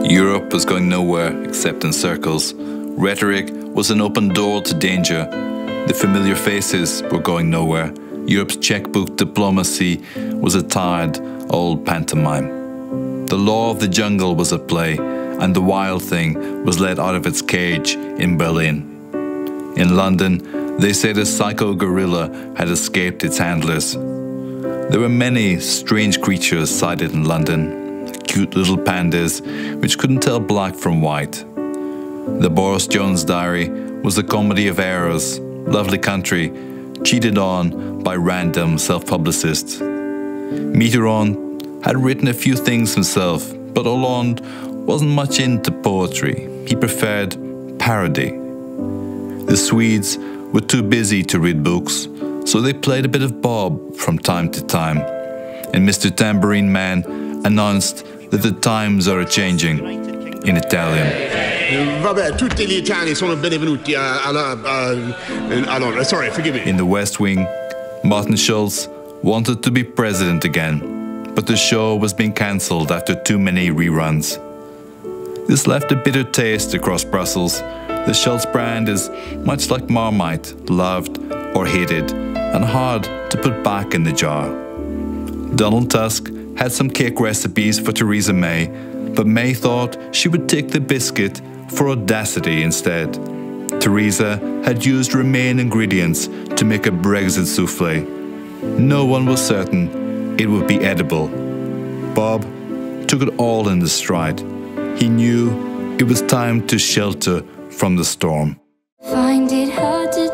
Europe was going nowhere except in circles. Rhetoric was an open door to danger. The familiar faces were going nowhere. Europe's checkbook diplomacy was a tired, old pantomime. The law of the jungle was at play, and the wild thing was let out of its cage in Berlin. In London, they say the psycho gorilla had escaped its handlers. There were many strange creatures sighted in London. Cute little pandas which couldn't tell black from white. The Boris Jones diary was a comedy of errors, lovely country, cheated on by random self-publicists. Mitterrand had written a few things himself, but Hollande wasn't much into poetry. He preferred parody. The Swedes were too busy to read books, so they played a bit of Bob from time to time. And Mr. Tambourine Man announced that the times are changing in Italian. Vabbè, tutti gli italiani sono benvenuti sorry, forgive me. In the West Wing, Martin Schulz wanted to be president again, but the show was being cancelled after too many reruns. This left a bitter taste across Brussels. The Schulz brand is much like Marmite, loved or hated, and hard to put back in the jar. Donald Tusk had some cake recipes for Theresa May, but May thought she would take the biscuit for audacity instead. Theresa had used Remain ingredients to make a Brexit souffle. No one was certain it would be edible. Bob took it all in his stride. He knew it was time to shelter from the storm. Find it hard to